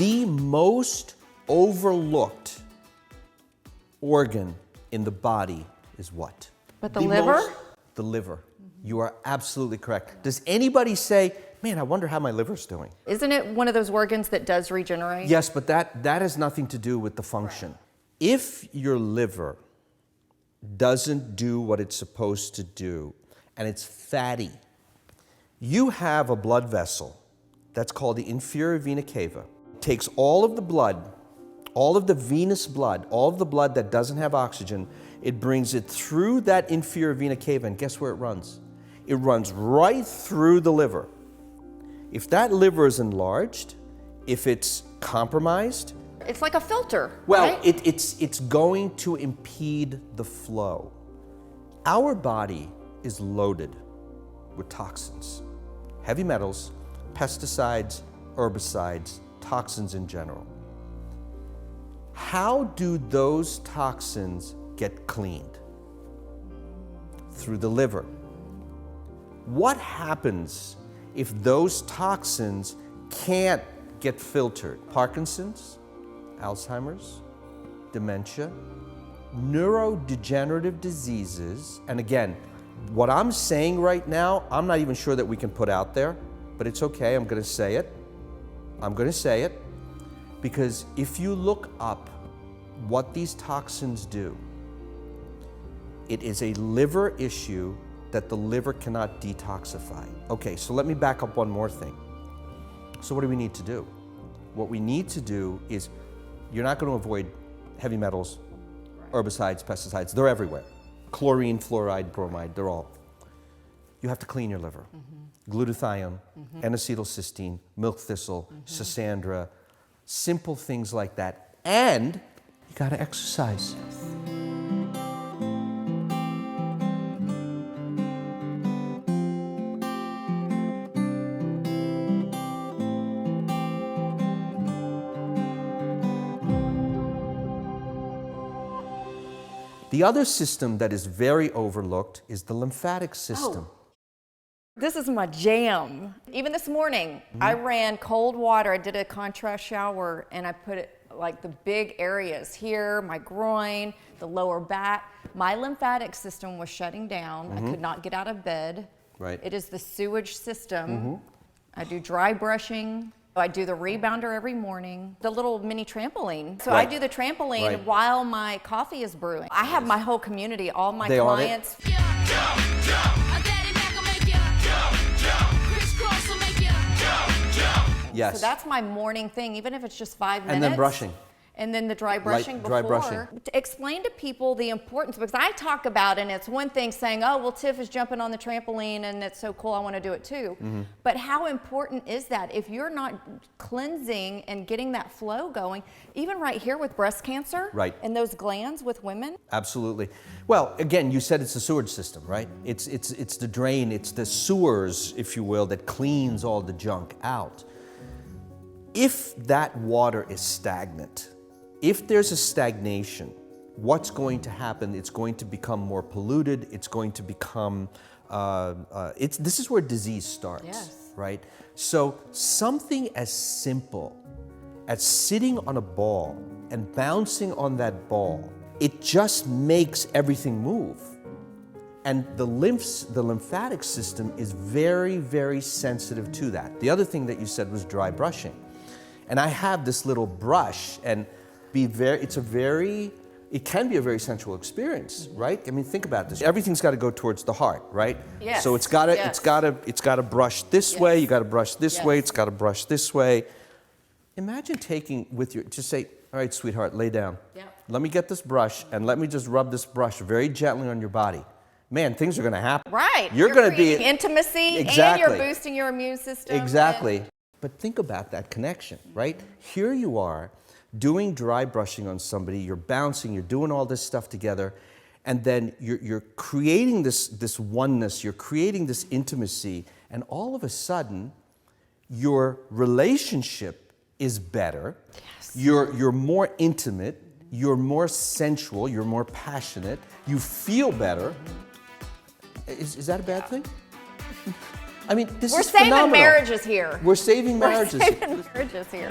The most overlooked organ in the body is what? But the liver? The liver. You are absolutely correct. Does anybody say, man, I wonder how my liver's doing? Isn't it one of those organs that does regenerate? Yes, but that has nothing to do with the function. If your liver doesn't do what it's supposed to do, and it's fatty, you have a blood vessel that's called the inferior vena cava. It takes all of the blood, all of the venous blood, all of the blood that doesn't have oxygen, it brings it through that inferior vena cava, and guess where it runs? It runs right through the liver. If that liver is enlarged, if it's compromised, it's like a filter. Well, right? it's going to impede the flow. Our body is loaded with toxins, heavy metals, pesticides, herbicides, toxins in general. How do those toxins get cleaned? Through the liver. What happens if those toxins can't get filtered? Parkinson's, Alzheimer's, dementia, neurodegenerative diseases, and again, what I'm saying right now, I'm not even sure that we can put out there, but it's okay, I'm gonna say it. I'm gonna say it, because if you look up what these toxins do, it is a liver issue that the liver cannot detoxify. Okay, so let me back up one more thing. So what do we need to do? What we need to do is, you're not going to avoid heavy metals, herbicides, pesticides, they're everywhere. Chlorine, fluoride, bromide, they're all. You have to clean your liver. Glutathione, N-acetylcysteine, milk thistle, schisandra, simple things like that. And you got to exercise. The other system that is very overlooked is the lymphatic system. Oh. This is my jam. Even this morning, I ran cold water. I did a contrast shower, and I put it like the big areas here, my groin, the lower back. My lymphatic system was shutting down. I could not get out of bed. Right. It is the sewage system. I do dry brushing. I do the rebounder every morning, the little mini trampoline. So I do the trampoline while my coffee is brewing. I have my whole community, all my clients. Yes. So that's my morning thing, even if it's just 5 minutes. And then brushing. And then the dry brushing before. Dry brushing. To explain to people the importance, because I talk about it, and it's one thing saying, oh, well, Tiff is jumping on the trampoline and it's so cool, I want to do it too. But how important is that? If you're not cleansing and getting that flow going, even right here with breast cancer and those glands with women. Absolutely. Well, again, you said it's the sewage system, right? It's the drain, it's the sewers, if you will, that cleans all the junk out. If that water is stagnant, if there's a stagnation, what's going to happen? It's going to become more polluted. It's going to become, this is where disease starts, right? So something as simple as sitting on a ball and bouncing on that ball, it just makes everything move. And the lymphatic system is very, very sensitive to that. The other thing that you said was dry brushing. And I have this little brush, and it can be a very sensual experience, right? I mean, think about this. Everything's got to go towards the heart, right? Yes. So it's got to brush this way. You got to brush this way. It's got to brush this way. Imagine taking just say, all right, sweetheart, lay down. Let me get this brush, and let me just rub this brush very gently on your body. Man, things are going to happen. Right. You're going to be intimacy, and you're boosting your immune system. Exactly. But think about that connection, right? Here you are doing dry brushing on somebody, you're bouncing, you're doing all this stuff together, and then you're creating this oneness, you're creating this intimacy, and all of a sudden, your relationship is better, you're more intimate, you're more sensual, you're more passionate, you feel better. Is that a bad thing? I mean, this is phenomenal. We're saving marriages here. We're saving marriages. We're saving marriages here.